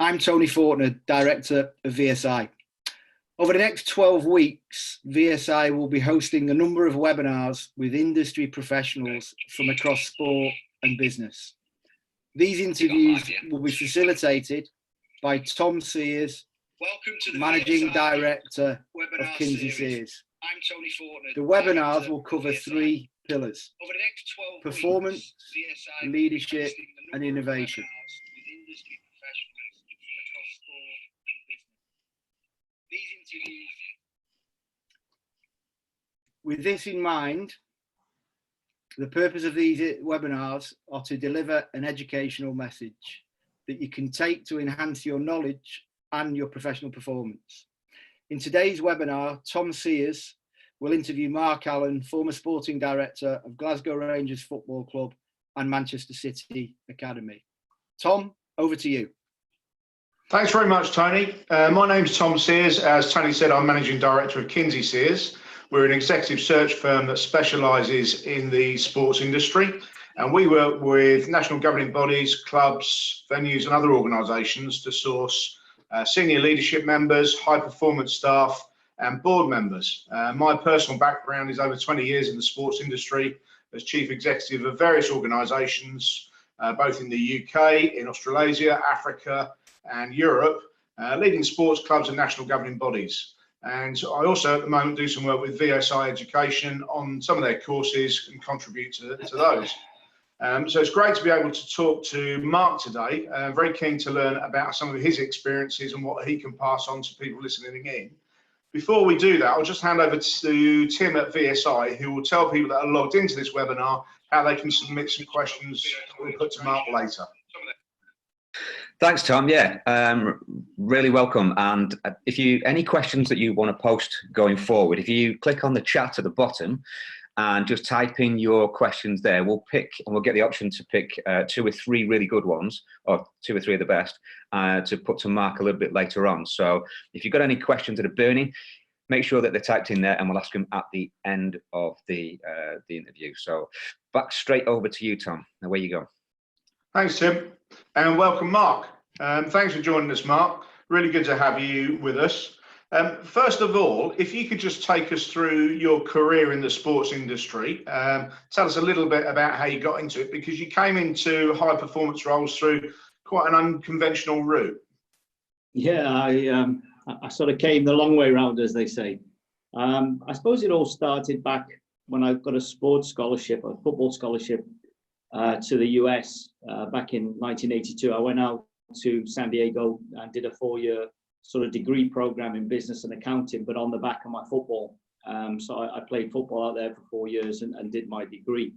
I'm Tony Fortner, Director of VSI. Over the next 12 weeks, VSI will be hosting a number of webinars with industry professionals from across sport and business. These interviews will be facilitated by Tom Sears, Managing Director of Kinsey Sears. I'm Tony Fortner. The webinars will cover three pillars: performance, leadership, and innovation. With this in mind, the purpose of these webinars are to deliver an educational message that you can take to enhance your knowledge and your professional performance. In today's webinar, Tom Sears will interview Mark Allan, former sporting director of Glasgow Rangers Football Club and Manchester City Academy. Tom, over to you. Thanks very much, Tony. My name's Tom Sears. As Tony said, I'm Managing Director of Kinsey Sears. We're an executive search firm that specialises in the sports industry, and we work with national governing bodies, clubs, venues and other organisations to source senior leadership members, high performance staff and board members. My personal background is over 20 years in the sports industry as chief executive of various organisations, both in the UK, in Australasia, Africa and Europe, leading sports clubs and national governing bodies. And I also at the moment do some work with VSI Education on some of their courses and contribute to those. So it's great to be able to talk to Mark today. Very keen to learn about some of his experiences and what he can pass on to people listening in. Before we do that, I'll just hand over to Tim at VSI, who will tell people that are logged into this webinar how they can submit some questions that we'll put to Mark later. Thanks, Tom. Yeah, really welcome. And if you any questions that you want to post going forward, if you click on the chat at the bottom and just type in your questions there, we'll pick and we'll get the option to pick 2 or 3 really good ones, or 2 or 3 of the best, to put to Mark a little bit later on. So if you've got any questions that are burning, make sure that they're typed in there and we'll ask them at the end of the interview. So back straight over to you, Tom. Away you go. Thanks, Tim, and welcome, Mark. Thanks for joining us, Mark. Really good to have you with us. First of all, if you could just take us through your career in the sports industry, tell us a little bit about how you got into it, because you came into high performance roles through quite an unconventional route. Yeah, I sort of came the long way around, as they say. I suppose it all started back when I got a sports scholarship, a football scholarship, to the US back in 1982. I went out to San Diego and did a 4-year sort of degree program in business and accounting, but on the back of my football. So I played football out there for 4 years and did my degree.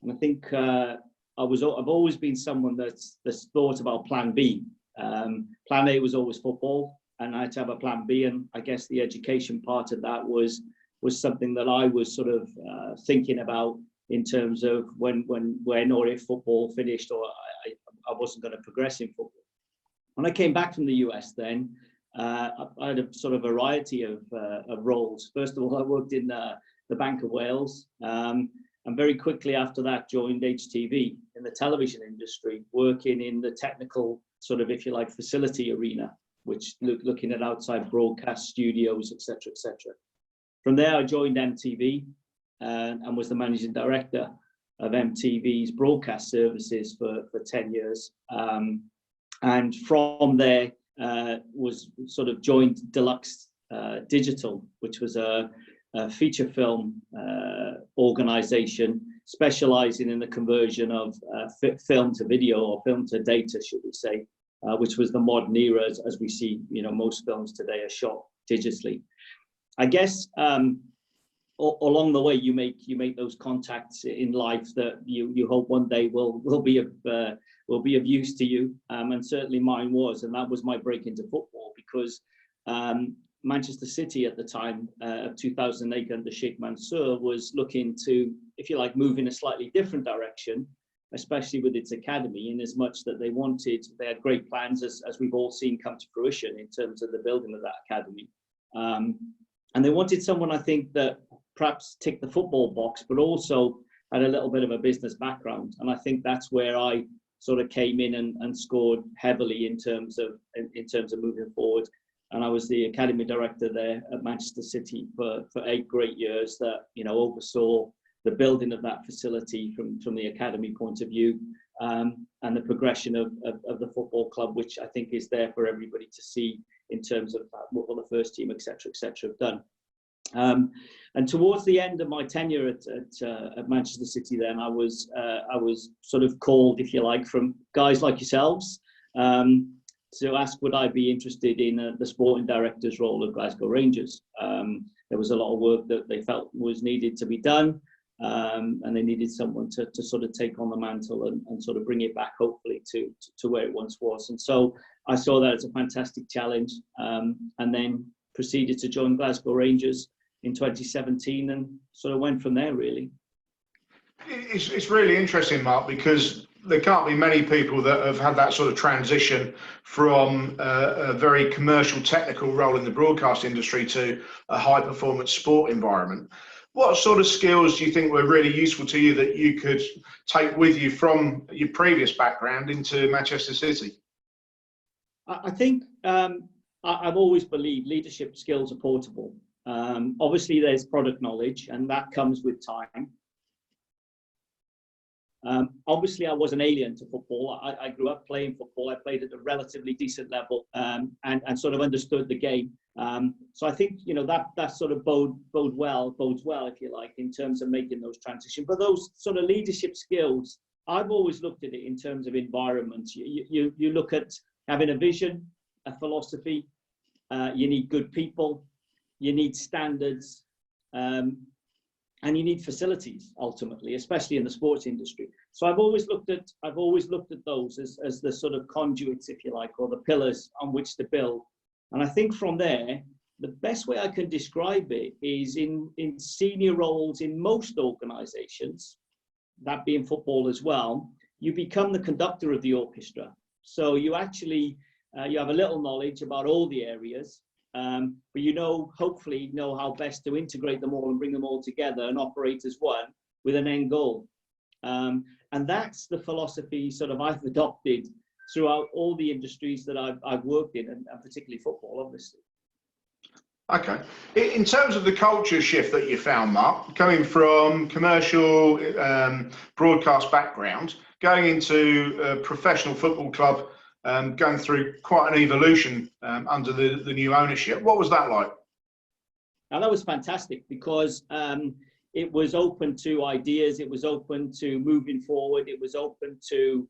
And I think I've always been someone that's thought about plan B. Plan A was always football, and I had to have a plan B. And I guess the education part of that was something that I was sort of thinking about in terms of when or if football finished, or I wasn't going to progress in football. When I came back from the US then, I had a sort of variety of roles. First of all, I worked in the Bank of Wales, and very quickly after that joined HTV in the television industry, working in the technical sort of, if you like, facility arena, which looking at outside broadcast studios, etc., etc. From there, I joined MTV and was the managing director of MTV's broadcast services for 10 years. And from there, was sort of joined Deluxe Digital, which was a feature film organization specializing in the conversion of film to video, or film to data, should we say, which was the modern era, as we see, most films today are shot digitally. I guess along the way, you make those contacts in life that you hope one day will be of use to you, and certainly mine was, and that was my break into football, because Manchester City at the time of 2008 under Sheikh Mansour was looking to, if you like, move in a slightly different direction, especially with its academy, in as much that they had great plans, as we've all seen come to fruition in terms of the building of that academy. And they wanted someone, I think, that perhaps ticked the football box, but also had a little bit of a business background. And I think that's where I sort of came in and scored heavily in terms of moving forward. And I was the academy director there at Manchester City for 8 great years that, you know, oversaw the building of that facility from the academy point of view, and the progression of the football club, which I think is there for everybody to see in terms of what the first team, etc., have done. And towards the end of my tenure at Manchester City, then I was sort of called, if you like, from guys like yourselves, to ask would I be interested in the sporting director's role at Glasgow Rangers. There was a lot of work that they felt was needed to be done, and they needed someone to sort of take on the mantle and sort of bring it back, hopefully, to where it once was. And so I saw that as a fantastic challenge, and then proceeded to join Glasgow Rangers in 2017 and sort of went from there, really. It's really interesting, Mark, because there can't be many people that have had that sort of transition from a very commercial, technical role in the broadcast industry to a high-performance sport environment. What sort of skills do you think were really useful to you that you could take with you from your previous background into Manchester City? I think I've always believed leadership skills are portable. Obviously, there's product knowledge, and that comes with time. Obviously, I was an alien to football. I grew up playing football. I played at a relatively decent level, and sort of understood the game. So I think, you know, that sort of bodes well, if you like, in terms of making those transitions. But those sort of leadership skills, I've always looked at it in terms of environments. You look at having a vision, a philosophy. You need good people. You need standards. And you need facilities, ultimately, especially in the sports industry. So I've always looked at those as the sort of conduits, if you like, or the pillars on which to build. And I think from there, the best way I can describe it is in senior roles in most organizations, that being football as well, you become the conductor of the orchestra. So you actually, you have a little knowledge about all the areas, but you hopefully know how best to integrate them all and bring them all together and operate as one with an end goal. And that's the philosophy sort of I've adopted throughout all the industries that I've worked in, and particularly football, obviously. Okay. In terms of the culture shift that you found, Mark, coming from commercial broadcast background, going into a professional football club, going through quite an evolution under the new ownership. What was that like? Now, that was fantastic because it was open to ideas. It was open to moving forward. It was open to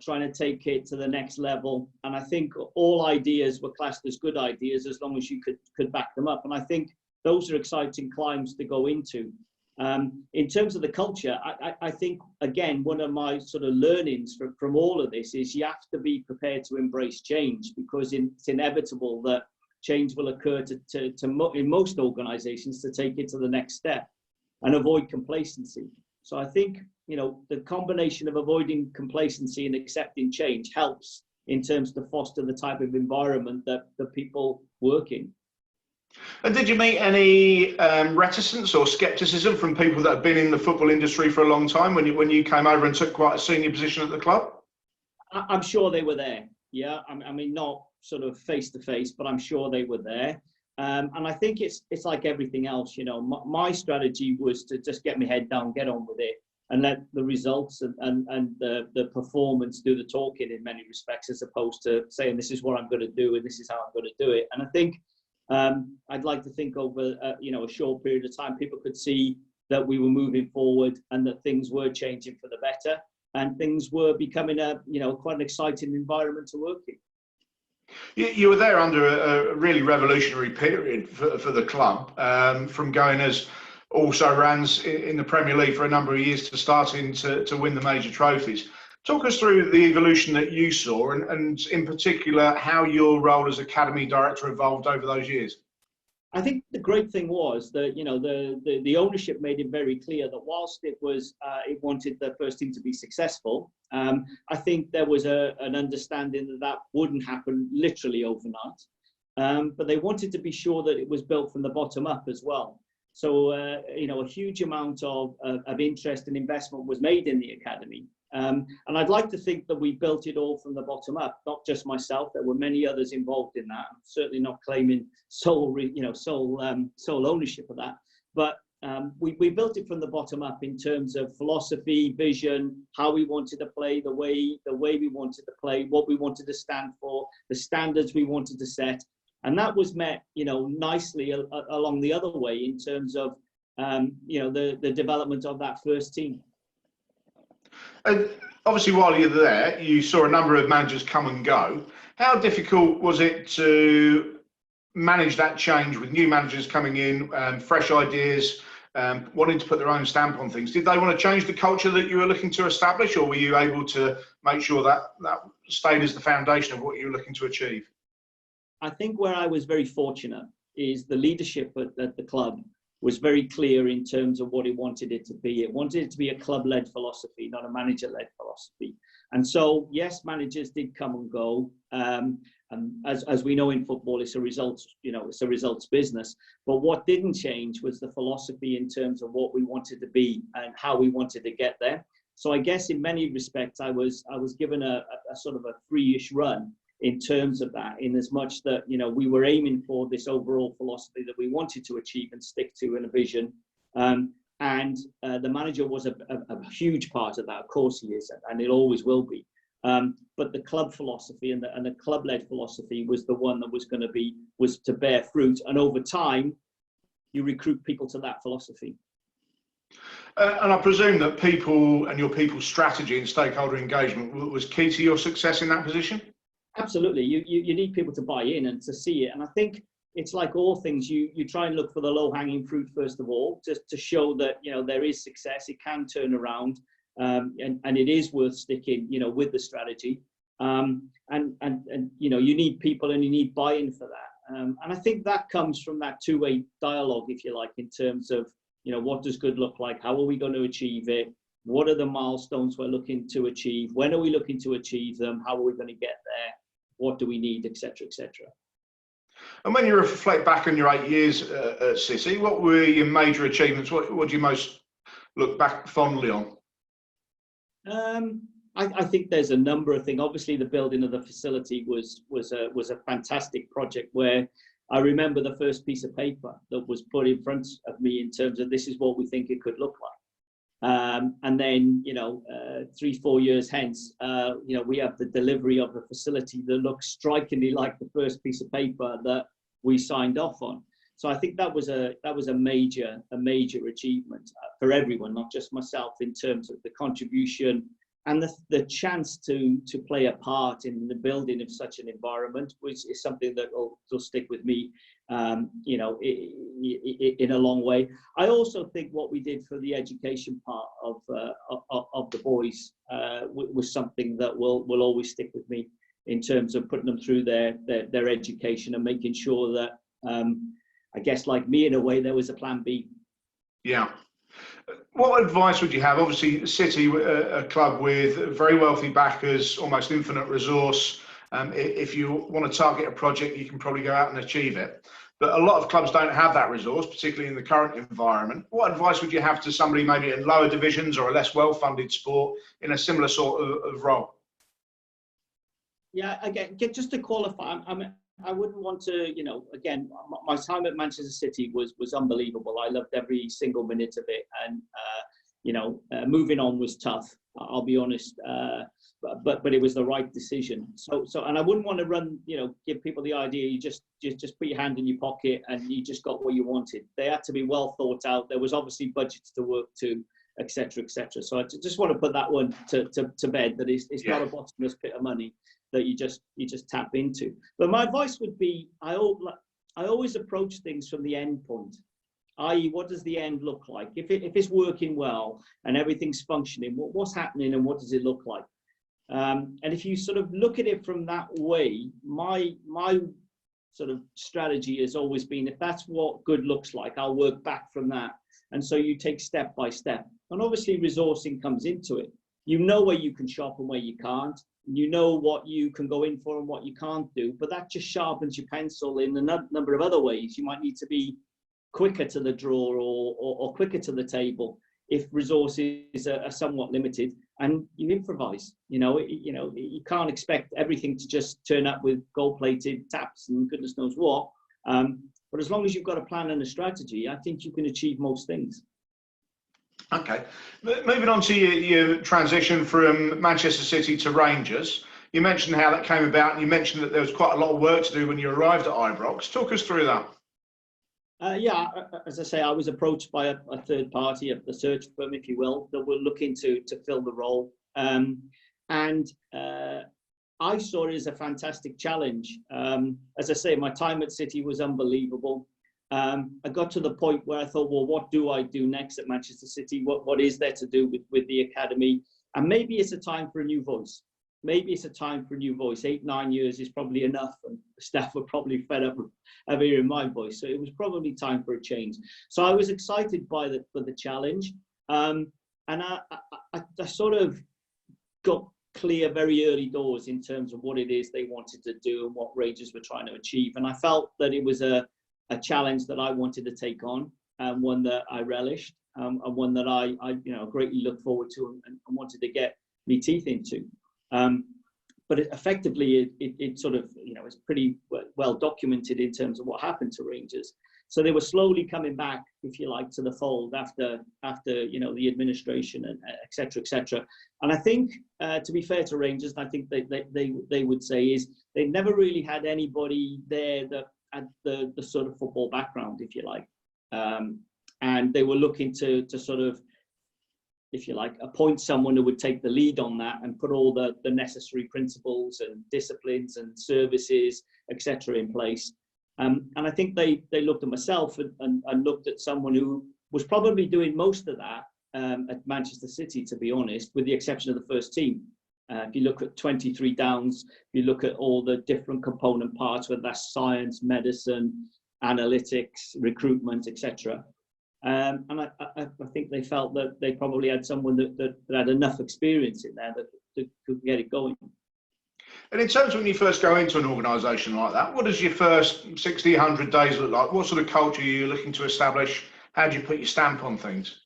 trying to take it to the next level. And I think all ideas were classed as good ideas as long as you could back them up. And I think those are exciting climbs to go into. In terms of the culture, I think, again, one of my sort of learnings from all of this is you have to be prepared to embrace change, because it's inevitable that change will occur in most organizations to take it to the next step and avoid complacency. So I think, you know, the combination of avoiding complacency and accepting change helps in terms to foster the type of environment that the people work in. And did you meet any reticence or skepticism from people that have been in the football industry for a long time when you came over and took quite a senior position at the club? I'm sure they were there. Yeah, I mean, not sort of face to face, but I'm sure they were there. And I think it's like everything else, you know. My strategy was to just get my head down, get on with it, and let the results and the performance do the talking in many respects, as opposed to saying this is what I'm going to do and this is how I'm going to do it. And I think I'd like to think over a short period of time, people could see that we were moving forward and that things were changing for the better, and things were becoming quite an exciting environment to work in. You were there under a really revolutionary period for the club, from going as also-rans in the Premier League for a number of years to starting to win the major trophies. Talk us through the evolution that you saw, and in particular, how your role as Academy Director evolved over those years. I think the great thing was that, you know, the ownership made it very clear that whilst it wanted the first team to be successful, I think there was an understanding that wouldn't happen literally overnight. But they wanted to be sure that it was built from the bottom up as well. So, you know, a huge amount of interest and investment was made in the academy. And I'd like to think that we built it all from the bottom up, not just myself. There were many others involved in that. I'm certainly not claiming sole ownership of that. But we built it from the bottom up in terms of philosophy, vision, how we wanted to play, the way we wanted to play, what we wanted to stand for, the standards we wanted to set. And that was met, you know, nicely along the other way in terms of, you know, the development of that first team. And obviously, while you're there, you saw a number of managers come and go. How difficult was it to manage that change with new managers coming in, fresh ideas, wanting to put their own stamp on things? Did they want to change the culture that you were looking to establish, or were you able to make sure that stayed as the foundation of what you were looking to achieve? I think where I was very fortunate is the leadership at the club was very clear in terms of what it wanted it to be. It wanted it to be a club-led philosophy, not a manager-led philosophy. And so, yes, managers did come and go. And as we know in football, it's a results, you know, it's a results business. But what didn't change was the philosophy in terms of what we wanted to be and how we wanted to get there. So I guess in many respects, I was given a sort of a free-ish run in terms of that, in as much that, you know, we were aiming for this overall philosophy that we wanted to achieve and stick to in a vision. And the manager was a huge part of that. Of course he is, and it always will be. But the club philosophy and the club-led philosophy was the one that was to bear fruit. And over time, you recruit people to that philosophy. And I presume that people and your people's strategy and stakeholder engagement was key to your success in that position? Absolutely. You need people to buy in and to see it. And I think it's like all things, you try and look for the low-hanging fruit first of all, just to show that, you know, there is success, it can turn around, and it is worth sticking, you know, with the strategy. And you know, you need people and you need buy-in for that. And I think that comes from that two-way dialogue, if you like, in terms of, you know, what does good look like? How are we going to achieve it? What are the milestones we're looking to achieve? When are we looking to achieve them? How are we going to get there? What do we need, etc., etc. And when you reflect back on your 8 years at City, what were your major achievements? What do you most look back fondly on? I think there's a number of things. Obviously, the building of the facility was a fantastic project where I remember the first piece of paper that was put in front of me in terms of this is what we think it could look like. And then, you know, 3-4 years hence, you know, we have the delivery of the facility that looks strikingly like the first piece of paper that we signed off on. So I think that was a major achievement for everyone, not just myself, in terms of the contribution and the chance to play a part in the building of such an environment, which is something that will stick with me, you know, in a long way. I also think what we did for the education part of the boys was something that will always stick with me in terms of putting them through their education and making sure that, I guess, like me in a way, there was a plan B. Yeah. What advice would you have? Obviously, City, a club with very wealthy backers, almost infinite resource. If you want to target a project, you can probably go out and achieve it. But a lot of clubs don't have that resource, particularly in the current environment. What advice would you have to somebody maybe in lower divisions or a less well-funded sport in a similar sort of role? Yeah, again, just to qualify, I wouldn't want to, you know, again, my time at Manchester City was unbelievable. I loved every single minute of it. And, you know, moving on was tough, I'll be honest. But it was the right decision. So, and I wouldn't want to run, you know, give people the idea you just put your hand in your pocket and you just got what you wanted. They had to be well thought out. There was obviously budgets to work to, etc., etc. So I just want to put that one to bed, that it's not a bottomless pit of money that you just tap into. But my advice would be, I always approach things from the end point, i.e. what does the end look like? If it's working well and everything's functioning, what's happening and what does it look like? And if you sort of look at it from that way, my sort of strategy has always been, if that's what good looks like, I'll work back from that. And so you take step by step. And obviously resourcing comes into it. You know where you can shop and where you can't. You know what you can go in for and what you can't do, but that just sharpens your pencil in a number of other ways. You might need to be quicker to the draw or quicker to the table if resources are somewhat limited, and you improvise. You can't expect everything to just turn up with gold-plated taps and goodness knows what. But as long as you've got a plan and a strategy, I think you can achieve most things. Okay, moving on to your transition from Manchester City to Rangers. You mentioned how that came about, and you mentioned that there was quite a lot of work to do when you arrived at Ibrox. Talk us through that. Yeah, as I say, I was approached by a third party, a search firm, if you will, that were looking to fill the role. And I saw it as a fantastic challenge. As I say, my time at City was unbelievable. I got to the point where I thought, well, what do I do next at Manchester City? What is there to do with the academy? And maybe it's a time for a new voice. Maybe it's a time for a new voice. 8-9 years is probably enough, and the staff were probably fed up of hearing my voice. So it was probably time for a change. So I was excited for the challenge, and I sort of got clear very early doors in terms of what it is they wanted to do and what Rangers were trying to achieve. And I felt that it was a challenge that I wanted to take on, and one that I relished, and one that I greatly looked forward to and wanted to get my teeth into. But effectively, it sort of, it's pretty well documented in terms of what happened to Rangers. So they were slowly coming back, if you like, to the fold after the administration and et cetera, et cetera. And I think, to be fair to Rangers, I think they would say is they never really had anybody there that had the sort of football background, if you like. And they were looking to sort of, if you like, appoint someone who would take the lead on that and put all the necessary principles and disciplines and services, etc., in place. And I think they looked at myself and looked at someone who was probably doing most of that at Manchester City, to be honest, with the exception of the first team. If you look at 23 downs, if you look at all the different component parts, whether that's science, medicine, analytics, recruitment, etc. And I think they felt that they probably had someone that had enough experience in there that could get it going. And in terms of when you first go into an organisation like that, what does your first 60, 100 days look like? What sort of culture are you looking to establish? How do you put your stamp on things?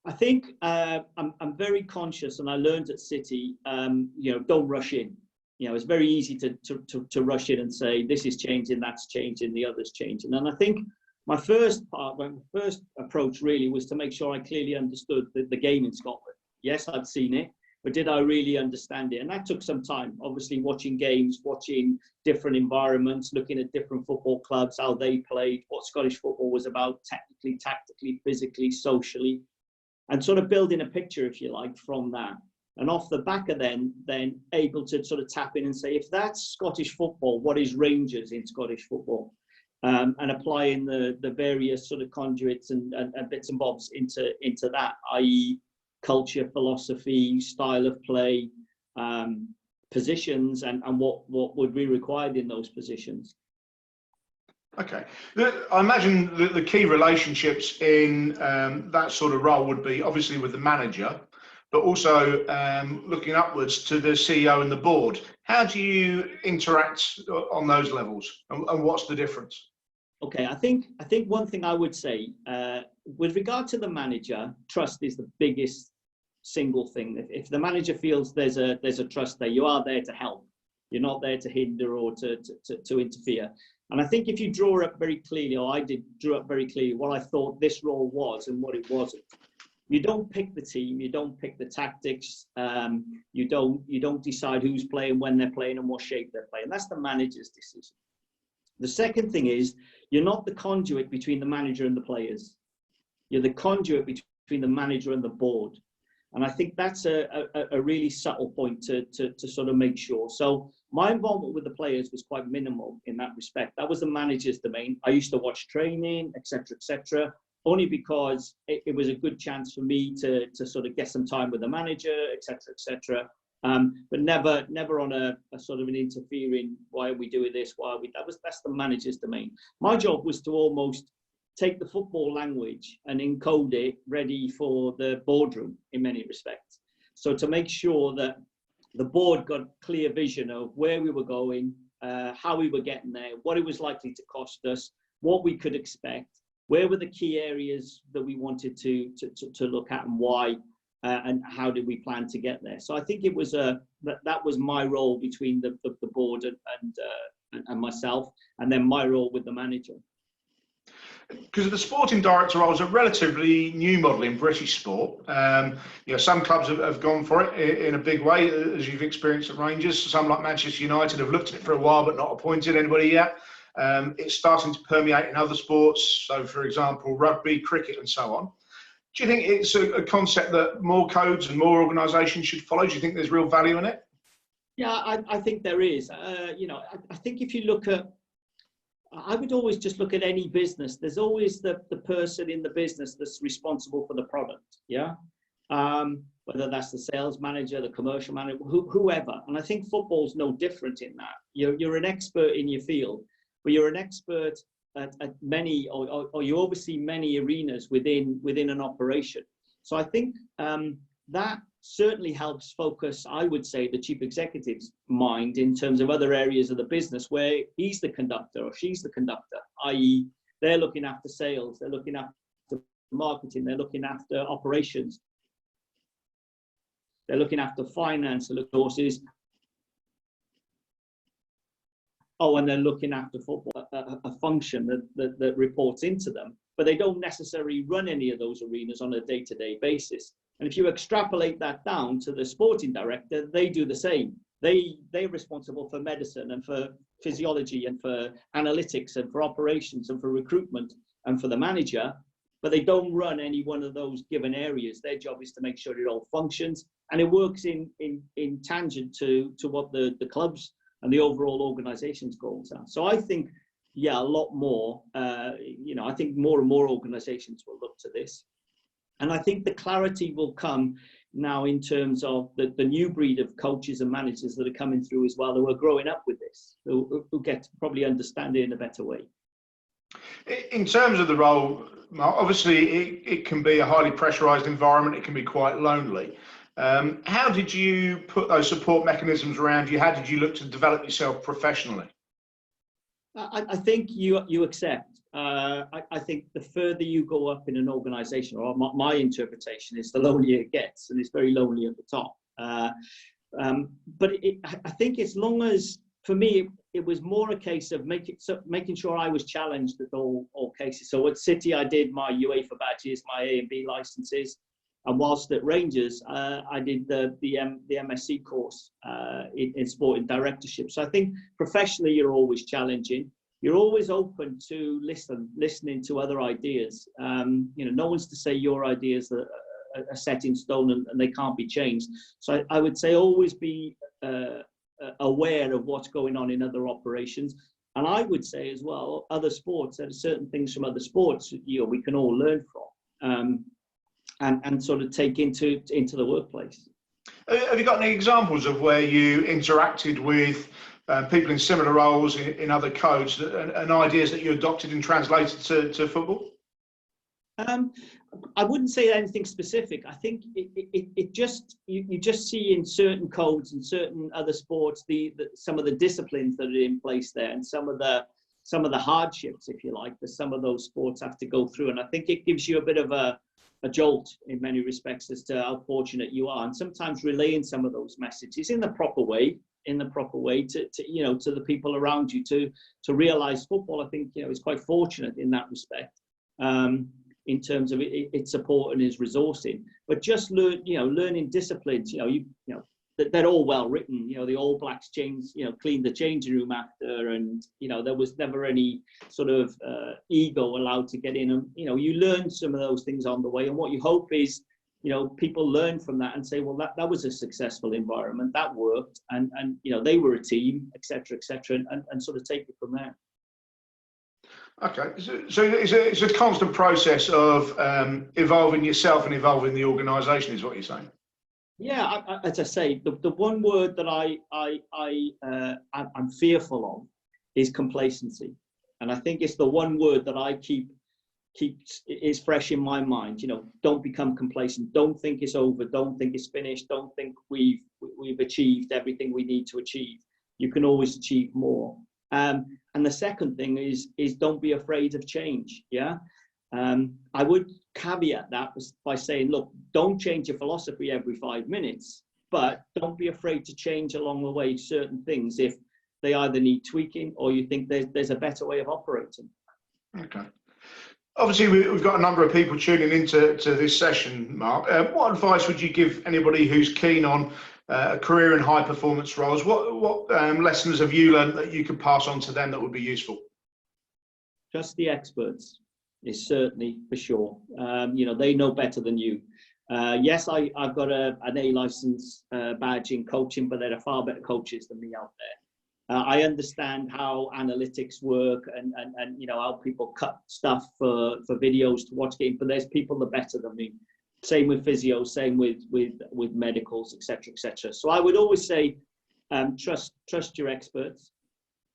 I think I'm very conscious, and I learned at City, don't rush in. It's very easy to rush in and say, this is changing, that's changing, the other's changing. And I think my first approach really was to make sure I clearly understood the game in Scotland. Yes, I'd seen it, but did I really understand it? And that took some time, obviously watching games, watching different environments, looking at different football clubs, how they played, what Scottish football was about, technically, tactically, physically, socially, and sort of building a picture, if you like, from that. And off the back of then able to sort of tap in and say, if that's Scottish football, what is Rangers in Scottish football? And applying the various sort of conduits and bits and bobs into that, i.e. culture, philosophy, style of play, positions, and what would be required in those positions. Okay. I imagine the key relationships in that sort of role would be obviously with the manager, but also looking upwards to the CEO and the board. How do you interact on those levels, and what's the difference? Okay, I think one thing I would say, with regard to the manager, trust is the biggest single thing. If the manager feels there's a trust there, you are there to help. You're not there to hinder or to interfere. And I think if you draw up very clearly, or I drew up very clearly what I thought this role was and what it wasn't. You don't pick the team, you don't pick the tactics, you don't decide who's playing, when they're playing, and what shape they're playing. That's the manager's decision. The second thing is, you're not the conduit between the manager and the players. You're the conduit between the manager and the board. And I think that's a really subtle point to sort of make sure. So my involvement with the players was quite minimal in that respect. That was the manager's domain. I used to watch training, etc., only because it was a good chance for me to sort of get some time with the manager, etc. But never on a sort of an interfering, why are we doing this? That's the manager's domain. My job was to almost take the football language and encode it ready for the boardroom in many respects. So to make sure that the board got clear vision of where we were going, how we were getting there, what it was likely to cost us, what we could expect, where were the key areas that we wanted to look at, and why, and how did we plan to get there? So I think it was that was my role between the board and myself, and then my role with the manager. Because the sporting director role is a relatively new model in British sport. Some clubs have gone for it in a big way, as you've experienced at Rangers. Some, like Manchester United, have looked at it for a while but not appointed anybody yet. It's starting to permeate in other sports. So, for example, rugby, cricket, and so on. Do you think it's a concept that more codes and more organisations should follow? Do you think there's real value in it? Yeah, I think there is. I think if you look at, I would always just look at any business. There's always the person in the business that's responsible for the product, yeah? Whether that's the sales manager, the commercial manager, whoever. And I think football's no different in that. You're an expert in your field, but you're an expert at many, or you oversee many arenas within an operation. So I think that certainly helps focus, I would say, the chief executive's mind in terms of other areas of the business where he's the conductor or she's the conductor, i.e. they're looking after sales, they're looking after marketing, they're looking after operations, they're looking after finance and resources. And they're looking after football, a function that reports into them, but they don't necessarily run any of those arenas on a day-to-day basis. And if you extrapolate that down to the sporting director, they do the same. They're responsible for medicine and for physiology and for analytics and for operations and for recruitment and for the manager, but they don't run any one of those given areas. Their job is to make sure it all functions and it works in tangent to what the clubs and the overall organization's goals are. So I think, a lot more, I think more and more organizations will look to this. And I think the clarity will come now in terms of the new breed of coaches and managers that are coming through as well, who are growing up with this, who get to probably understand it in a better way. In terms of the role, obviously it can be a highly pressurised environment. It can be quite lonely. How did you put those support mechanisms around you? How did you look to develop yourself professionally? I think you accept. I think the further you go up in an organisation, or my interpretation is the lonelier it gets, and it's very lonely at the top. But I think as long as, for me, it was more a case of making sure I was challenged at all cases. So at City, I did my UEFA badges, my A and B licenses. And whilst at Rangers, I did the MSc course in sport and directorship. So I think professionally, you're always challenging. You're always open to listening to other ideas. No one's to say your ideas are set in stone and they can't be changed. So I would say always be aware of what's going on in other operations. And I would say as well, other sports, there are certain things from other sports we can all learn from. And sort of take into the workplace. Have you got any examples of where you interacted with people in similar roles in other codes and ideas that you adopted and translated to football? I wouldn't say anything specific. I think it just you just see in certain codes and certain other sports some of the disciplines that are in place there, and some of the hardships, if you like, that some of those sports have to go through. And I think it gives you a bit of a jolt in many respects as to how fortunate you are, and sometimes relaying some of those messages in the proper way to the people around you to realize football, I think, is quite fortunate in that respect, in terms of its support and its resourcing. But just learning disciplines, they're all well written. The All Blacks cleaned the changing room after, and there was never any sort of ego allowed to get in. And you learn some of those things on the way. And what you hope is, people learn from that and say, well, that was a successful environment, that worked, and they were a team, etc., and sort of take it from there. Okay, so it's a constant process of evolving yourself and evolving the organisation, is what you're saying. Yeah, as I say, the one word that I'm fearful of is complacency, and I think it's the one word that I keep is fresh in my mind. Don't become complacent. Don't think it's over. Don't think it's finished. Don't think we've achieved everything we need to achieve. You can always achieve more. And the second thing is don't be afraid of change. Yeah. I would caveat that by saying, look, don't change your philosophy every 5 minutes, but don't be afraid to change along the way certain things if they either need tweaking or you think there's a better way of operating. Okay. Obviously, we've got a number of people tuning into this session, Mark. What advice would you give anybody who's keen on a career in high performance roles? What lessons have you learned that you could pass on to them that would be useful? Trust the experts is certainly for sure. They know better than you. Yes, I've got an A license badge in coaching, but there are far better coaches than me out there. I understand how analytics work and how people cut stuff for videos to watch games, but there's people that are better than me. Same with physio, same with medicals, etc., etc. So I would always say, trust your experts.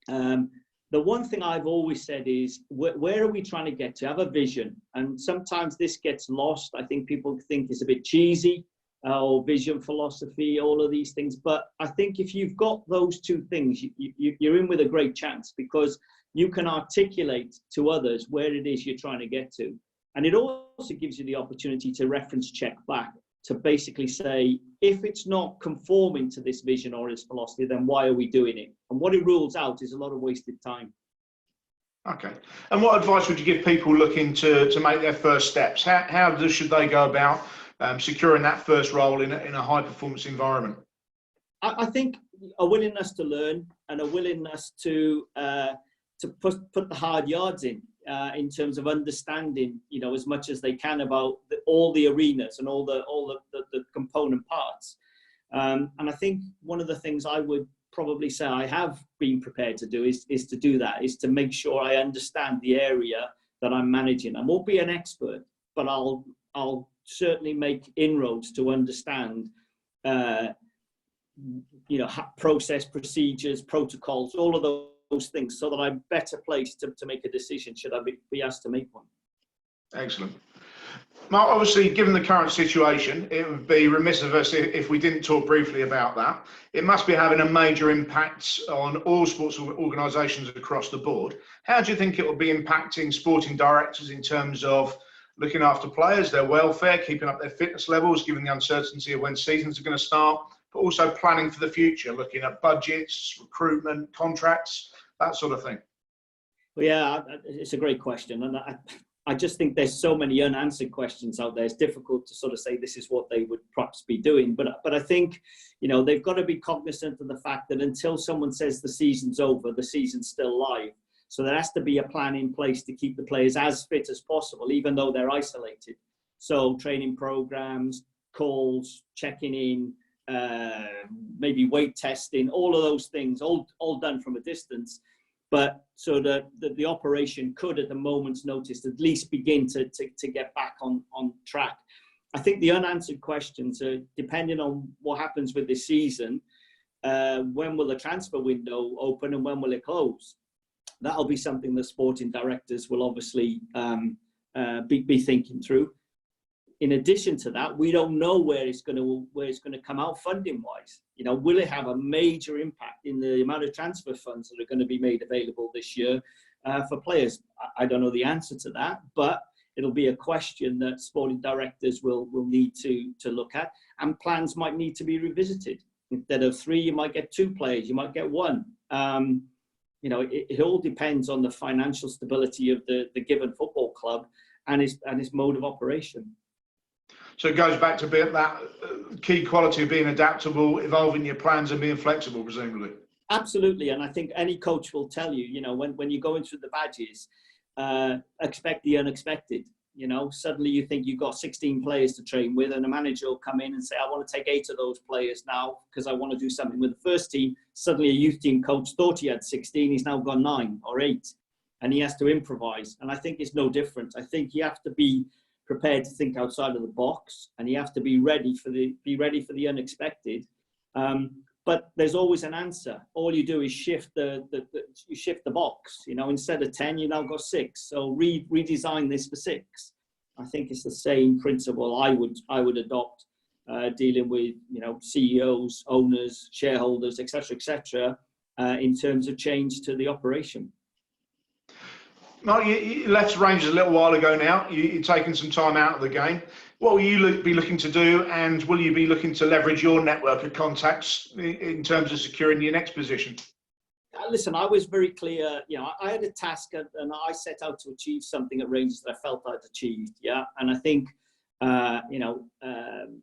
The one thing I've always said is, where are we trying to get to? Have a vision. And sometimes this gets lost. I think people think it's a bit cheesy, or vision, philosophy, all of these things. But I think if you've got those two things, you're in with a great chance, because you can articulate to others where it is you're trying to get to. And it also gives you the opportunity to reference check back, to basically say, if it's not conforming to this vision or this philosophy, then why are we doing it? And what it rules out is a lot of wasted time. Okay. And what advice would you give people looking to make their first steps? How should they go about securing that first role in a high performance environment? I think a willingness to learn and a willingness to put the hard yards in terms of understanding, as much as they can about all the arenas and all the component parts. And I think one of the things I would probably say I have been prepared to do is to do that, is to make sure I understand the area that I'm managing. I won't be an expert, but I'll certainly make inroads to understand, process, procedures, protocols, all of those things, so that I'm better placed to make a decision should I be asked to make one. Excellent. Mark, obviously, given the current situation, it would be remiss of us if we didn't talk briefly about that. It must be having a major impact on all sports organisations across the board. How do you think it will be impacting sporting directors in terms of looking after players, their welfare, keeping up their fitness levels, given the uncertainty of when seasons are going to start, but also planning for the future, looking at budgets, recruitment, contracts, that sort of thing? Well, yeah, it's a great question. And I just think there's so many unanswered questions out there. It's difficult to sort of say this is what they would perhaps be doing. But I think, they've got to be cognizant of the fact that until someone says the season's over, the season's still live. So there has to be a plan in place to keep the players as fit as possible, even though they're isolated. So training programs, calls, checking in, maybe weight testing, all of those things, all done from a distance. But so that the operation could, at the moment's notice, at least begin to get back on track. I think the unanswered questions are, depending on what happens with this season, when will the transfer window open and when will it close? That'll be something the sporting directors will obviously be thinking through. In addition to that, we don't know where it's going to come out funding wise. Will it have a major impact in the amount of transfer funds that are going to be made available this year for players? I don't know the answer to that, but it'll be a question that sporting directors will need to look at, and plans might need to be revisited. Instead of 3, you might get 2 players, you might get 1. It all depends on the financial stability of the given football club and its mode of operation. So it goes back to that key quality of being adaptable, evolving your plans and being flexible, presumably. Absolutely. And I think any coach will tell you, when you're going through the badges, expect the unexpected. Suddenly you think you've got 16 players to train with, and a manager will come in and say, I want to take 8 of those players now because I want to do something with the first team. Suddenly a youth team coach thought he had 16, he's now got 9 or 8, and he has to improvise. And I think it's no different. I think you have to be prepared to think outside of the box, and you have to be ready for the unexpected. But there's always an answer. All you do is shift the box. Instead of 10, you now got 6. So redesign this for 6. I think it's the same principle I would adopt dealing with CEOs, owners, shareholders, etc., in terms of change to the operation. Mark, you left Rangers a little while ago now. You're taking some time out of the game. What will you be looking to do, and will you be looking to leverage your network of contacts in terms of securing your next position? Listen, I was very clear. You know, I had a task, and I set out to achieve something at Rangers that I felt I'd achieved. Yeah, and I think, you know,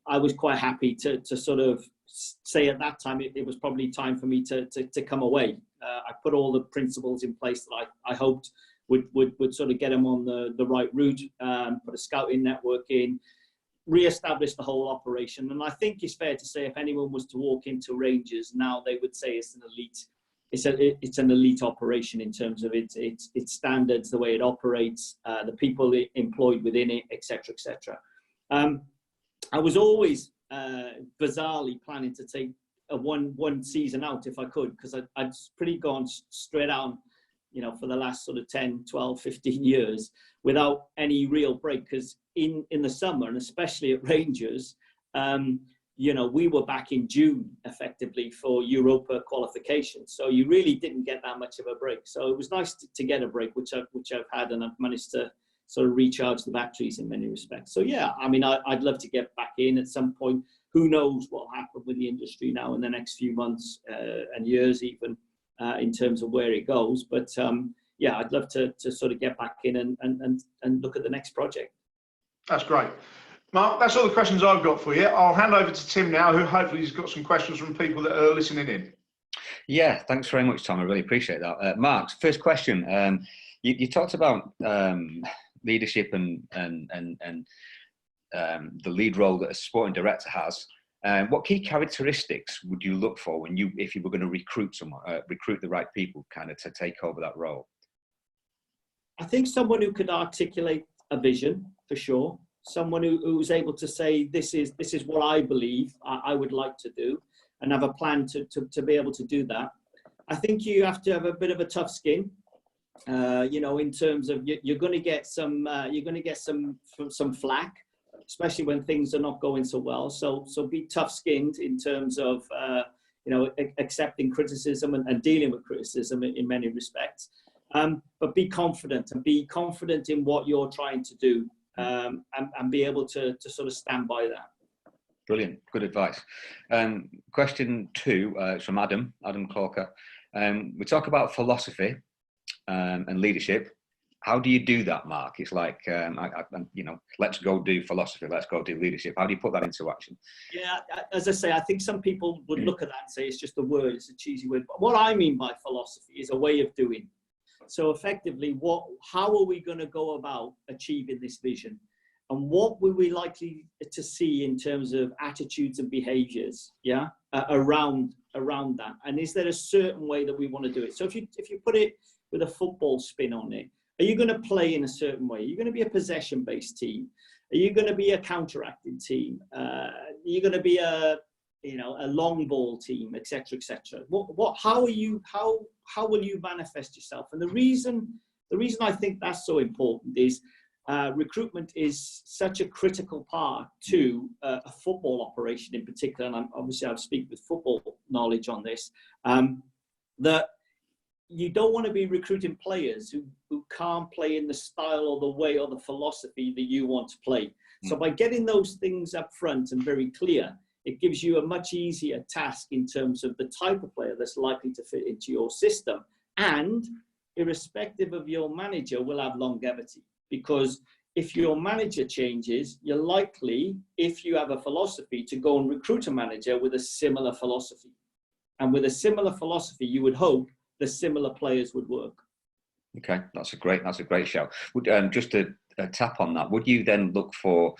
I was quite happy to sort of say at that time it was probably time for me to come away. I put all the principles in place that I hoped would sort of get them on the right route. Put a scouting network in, re-establish the whole operation, and I think it's fair to say if anyone was to walk into Rangers now, they would say it's an elite. It's an elite operation in terms of its standards, the way it operates, the people employed within it, etc., etc. I was always bizarrely planning to take a one season out if I could, because I'd pretty gone straight out, you know, for the last sort of 10, 12, 15 years without any real break. Because in the summer, and especially at Rangers, you know, we were back in June effectively for Europa qualification. So you really didn't get that much of a break. So it was nice to get a break, which I've had, and I've managed to sort of recharge the batteries in many respects. So yeah, I mean, I'd love to get back in at some point. Who knows what will happen with the industry now in the next few months and years even, in terms of where it goes. But yeah, I'd love to sort of get back in and look at the next project. That's great. Mark, that's all the questions I've got for you. I'll hand over to Tim now, who hopefully has got some questions from people that are listening in. Yeah, thanks very much, Tom. I really appreciate that. Mark, first question. You talked about leadership and the lead role that a sporting director has. What key characteristics would you look for if you were going to recruit someone, recruit the right people, kind of to take over that role? I think someone who could articulate a vision, for sure. Someone who's able to say, this is what I believe I would like to do, and have a plan to be able to do that. I think you have to have a bit of a tough skin, you know, in terms of you're going to get some flack, especially when things are not going so well. So be tough-skinned in terms of you know, accepting criticism and dealing with criticism in many respects. But be confident, and be confident in what you're trying to do. And be able to sort of stand by that. Brilliant, good advice. Question 2 is from Adam Corker. We talk about philosophy and leadership. How do you do that, Mark? It's like, you know, let's go do philosophy, let's go do leadership. How do you put that into action? Yeah, as I say, I think some people would look at that and say it's just a word, it's a cheesy word. But what I mean by philosophy is a way of doing. So effectively, how are we going to go about achieving this vision? And what were we likely to see in terms of attitudes and behaviors, around that? And is there a certain way that we want to do it? So if you put it with a football spin on it, are you going to play in a certain way? Are you going to be a possession-based team? Are you going to be a counteracting team? Are you going to be a long ball team, etc., etc.? How will you manifest yourself? And the reason I think that's so important is recruitment is such a critical part to a football operation in particular. And I speak with football knowledge on this, that you don't want to be recruiting players who can't play in the style or the way or the philosophy that you want to play. So by getting those things up front and very clear, it gives you a much easier task in terms of the type of player that's likely to fit into your system. And irrespective of your manager, will have longevity. Because if your manager changes, you're likely, if you have a philosophy, to go and recruit a manager with a similar philosophy. And with a similar philosophy, you would hope the similar players would work. Okay, that's a great show. Just to tap on that, would you then look for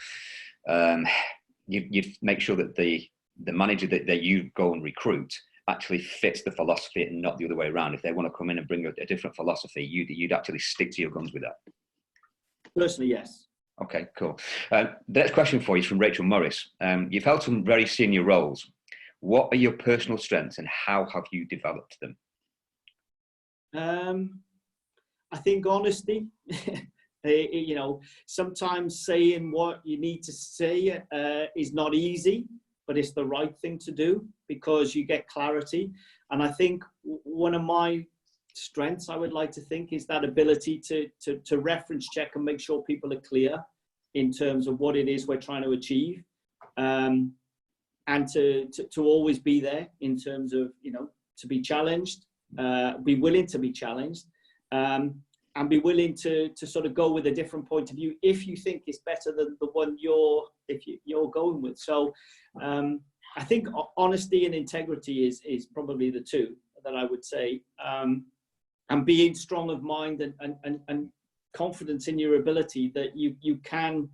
you'd make sure that the manager that you go and recruit actually fits the philosophy and not the other way around? If they want to come in and bring a different philosophy, you'd actually stick to your guns with that? Personally, yes. Okay, cool. The next question for you is from Rachel Morris. You've held some very senior roles. What are your personal strengths and how have you developed them? I think honesty. You know, sometimes saying what you need to say is not easy, but it's the right thing to do because you get clarity. And I think one of my strengths, I would like to think, is that ability to reference check and make sure people are clear in terms of what it is we're trying to achieve, and to always be there in terms of, you know, to be challenged, be willing to be challenged, and be willing to sort of go with a different point of view if you think it's better than the one you're going with. So I think honesty and integrity is probably the two that I would say, and being strong of mind and confidence in your ability that you can,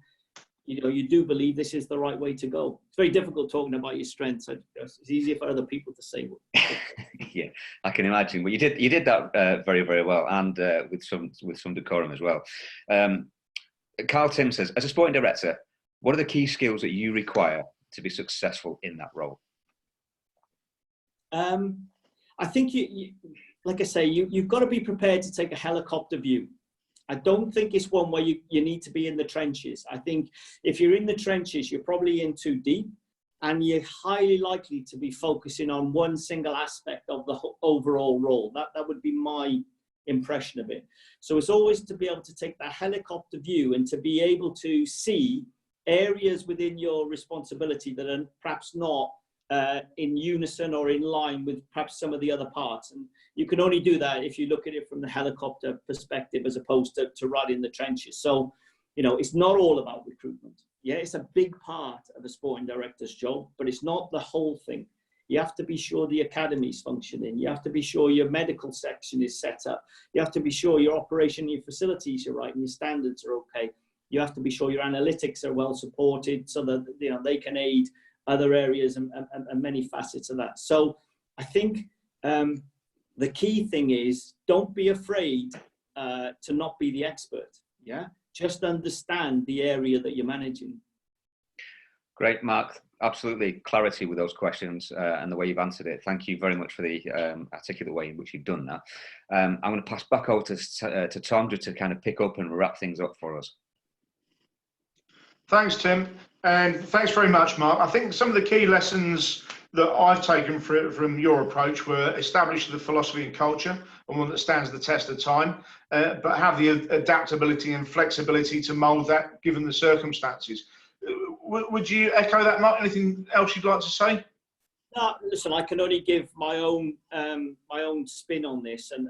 you know, you do believe this is the right way to go. It's very difficult talking about your strengths. It's easier for other people to say. Yeah, I can imagine. But you did that very, very well, and with some decorum as well. Carl Tim says, as a sporting director, what are the key skills that you require to be successful in that role? I think you like I say, you've got to be prepared to take a helicopter view. I don't think it's one where you need to be in the trenches. I think if you're in the trenches, you're probably in too deep, and you're highly likely to be focusing on one single aspect of the overall role. That would be my impression of it. So it's always to be able to take that helicopter view and to be able to see areas within your responsibility that are perhaps not in unison or in line with perhaps some of the other parts. And you can only do that if you look at it from the helicopter perspective as opposed to right in the trenches. So, you know, it's not all about recruitment. Yeah, it's a big part of a sporting director's job, but it's not the whole thing. You have to be sure the academy's functioning. You have to be sure your medical section is set up. You have to be sure your operation, your facilities are right, and your standards are okay. You have to be sure your analytics are well supported so that, you know, they can aid other areas and many facets of that. So I think the key thing is don't be afraid to not be the expert. Yeah, just understand the area that you're managing. Great, Mark. Absolutely clarity with those questions and the way you've answered it. Thank you very much for the articulate way in which you've done that. I'm going to pass back over to Tom just to kind of pick up and wrap things up for us. Thanks, Tim. And thanks very much, Mark. I think some of the key lessons that I've taken from your approach were establish the philosophy and culture, and one that stands the test of time, but have the adaptability and flexibility to mould that given the circumstances. Would you echo that, Mark? Anything else you'd like to say? No, listen, I can only give my own spin on this, and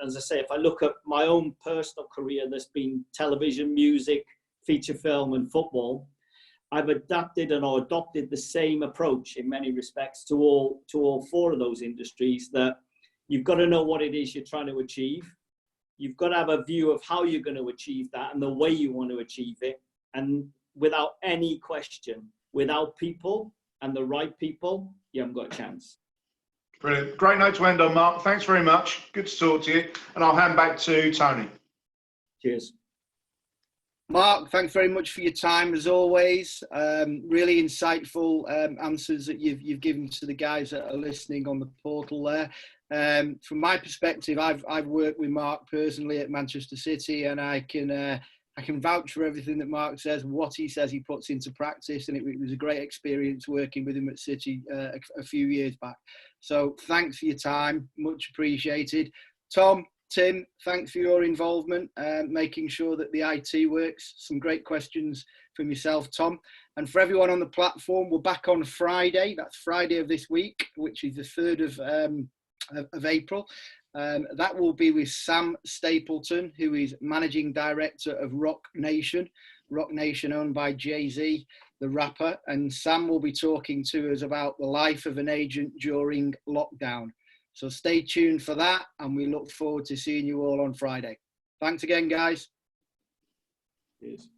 as I say, if I look at my own personal career, there's been television, music, feature film, and football. I've adapted or adopted the same approach in many respects to all four of those industries. That you've got to know what it is you're trying to achieve. You've got to have a view of how you're going to achieve that and the way you want to achieve it. And without any question, without people and the right people, you haven't got a chance. Brilliant. Great note to end on, Mark. Thanks very much. Good to talk to you. And I'll hand back to Tony. Cheers. Mark, thanks very much for your time as always. Really insightful answers that you've given to the guys that are listening on the portal there. From my perspective, I've worked with Mark personally at Manchester City, and I can vouch for everything that Mark says. What he says, he puts into practice, and it was a great experience working with him at City a few years back. So thanks for your time, much appreciated. Tom, Tim, thanks for your involvement, making sure that the IT works. Some great questions from yourself, Tom. And for everyone on the platform, we're back on Friday. That's Friday of this week, which is the 3rd of April. That will be with Sam Stapleton, who is Managing Director of Rock Nation owned by Jay-Z, the rapper. And Sam will be talking to us about the life of an agent during lockdown. So stay tuned for that, and we look forward to seeing you all on Friday. Thanks again, guys. Cheers.